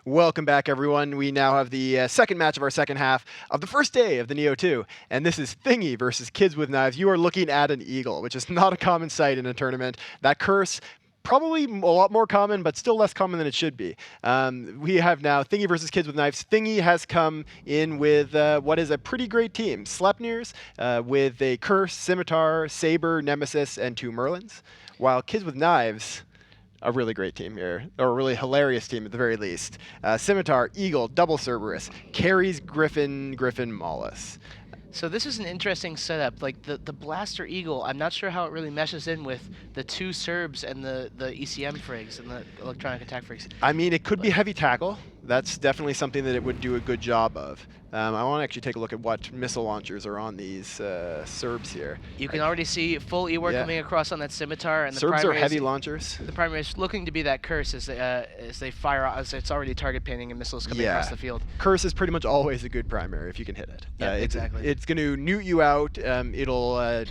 Welcome back, everyone. We now have the second match of our second half of the first day of the NEO2, and this is Thingy versus Kids with Knives. You are looking at an eagle, which is not a common sight in a tournament. That curse, probably a lot more common, but still less common than it should be. We have now Thingy versus Kids with Knives. Thingy has come in with what is a pretty great team. Sleipnirs with a curse, scimitar, saber, nemesis, and 2 Merlins, while Kids with Knives, a really great team here, or a really hilarious team at the very least. Scimitar, Eagle, Double Cerberus, carries Griffin, Maulus. So this is an interesting setup. Like the Blaster Eagle, I'm not sure how it really meshes in with the 2 Serbs and the ECM frigs and the electronic attack frigs. I mean, it could be heavy tackle. That's definitely something that it would do a good job of. I want to actually take a look at what missile launchers are on these Serbs here. You can already see full E-War coming across on that Scimitar, and the Serbs are heavy launchers. The primary is looking to be that curse as they fire out, as it's already target painting and missiles coming across the field. Curse is pretty much always a good primary if you can hit it. Yeah, exactly. It's going to newt you out. It'll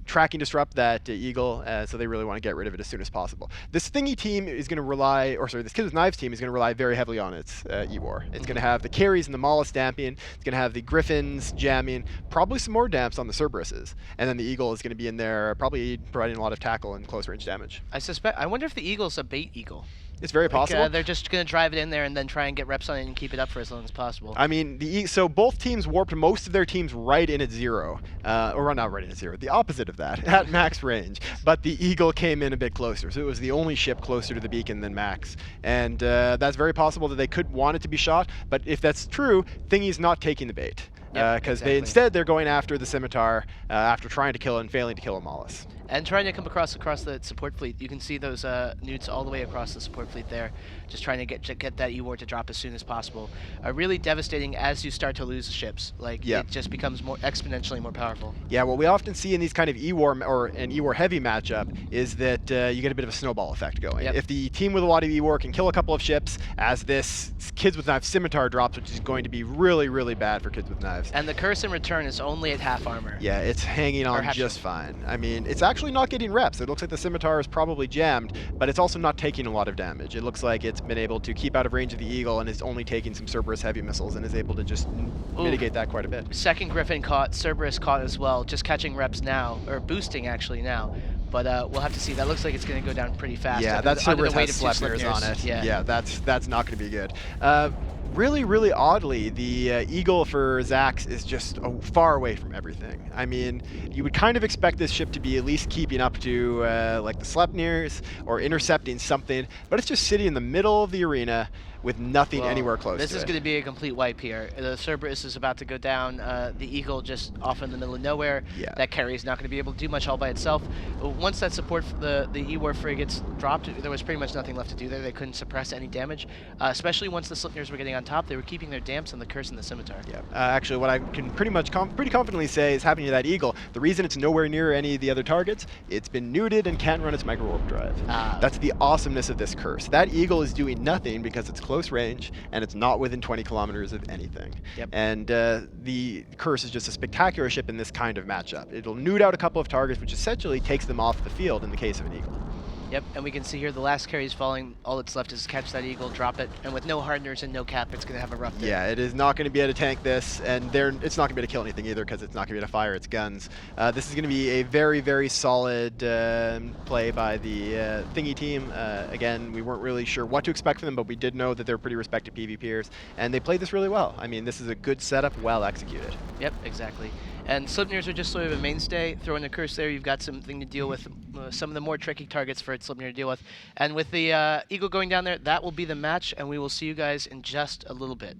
tracking disrupt that Eagle, so they really want to get rid of it as soon as possible. This Thingy team is going to rely, or sorry, this Kids with Knives team is going to rely very heavily on its E-War. It's going to have the carries and the Maulus damping. It's going to have the Griffins jamming, probably some more damps on the Cerberuses, and then the Eagle is going to be in there, probably providing a lot of tackle and close range damage. I wonder if the Eagle's a bait Eagle. It's very possible. They're just going to drive it in there and then try and get reps on it and keep it up for as long as possible. I mean, so both teams warped most of their teams right in at 0, or not right in at 0, the opposite of that, at max range. But the Eagle came in a bit closer, so it was the only ship closer to the beacon than max. And that's very possible that they could want it to be shot, but if that's true, Thingy's not taking the bait. Because instead they're going after the Scimitar after trying to kill it and failing to kill a Maulus. And trying to come across the support fleet. You can see those newts all the way across the support fleet there, just trying to get that E-War to drop as soon as possible. Really devastating as you start to lose ships. It just becomes more exponentially more powerful. Yeah, what we often see in these kind of E-War or an E-War heavy matchup is that you get a bit of a snowball effect going. If the team with a lot of E-War can kill a couple of ships, as this Kids with Knives Scimitar drops, which is going to be really, really bad for Kids with Knives. And the curse in return is only at half armor. Yeah, it's hanging on just fine. I mean, it's actually not getting reps. It looks like the Scimitar is probably jammed, but it's also not taking a lot of damage. It looks like it's been able to keep out of range of the Eagle and is only taking some Cerberus heavy missiles and is able to just mitigate that quite a bit. Second Griffin caught, Cerberus caught as well, just catching reps now, or boosting actually now. But we'll have to see. That looks like it's going to go down pretty fast. Yeah, that Cerberus has Sleipnirs on it. Yeah, that's not going to be good. Really, really oddly, the Eagle for Zax is just far away from everything. I mean, you would kind of expect this ship to be at least keeping up to like the Sleipnirs or intercepting something, but it's just sitting in the middle of the arena with nothing anywhere close to it. This is going to be a complete wipe here. The Cerberus is about to go down. The Eagle just off in the middle of nowhere. Yeah. That carry is not going to be able to do much all by itself. Once that support, the E-War frigates dropped, there was pretty much nothing left to do there. They couldn't suppress any damage, especially once the Sleipnirs were getting on top. They were keeping their damps on the curse and the Scimitar. Yeah. Actually, what I can pretty confidently say is happening to that Eagle. The reason it's nowhere near any of the other targets, it's been neuted and can't run its micro warp drive. That's the awesomeness of this curse. That Eagle is doing nothing because it's close range and it's not within 20 kilometers of anything. And the curse is just a spectacular ship in this kind of matchup. It'll neut out a couple of targets, which essentially takes them off the field in the case of an Eagle. Yep, and we can see here the last carry is falling. All that's left is catch that Eagle, drop it, and with no hardeners and no cap, it's going to have a rough day. Yeah, it is not going to be able to tank this, and it's not going to be able to kill anything either because it's not going to be able to fire its guns. This is going to be a very, very solid play by the Thingy team. Again, we weren't really sure what to expect from them, but we did know that they're pretty respected PvPers, and they played this really well. I mean, this is a good setup, well executed. Yep, exactly. And Sleipnirs are just sort of a mainstay. Throwing a curse there, you've got something to deal with, some of the more tricky targets for Sleipnir to deal with. And with the Eagle going down there, that will be the match, and we will see you guys in just a little bit.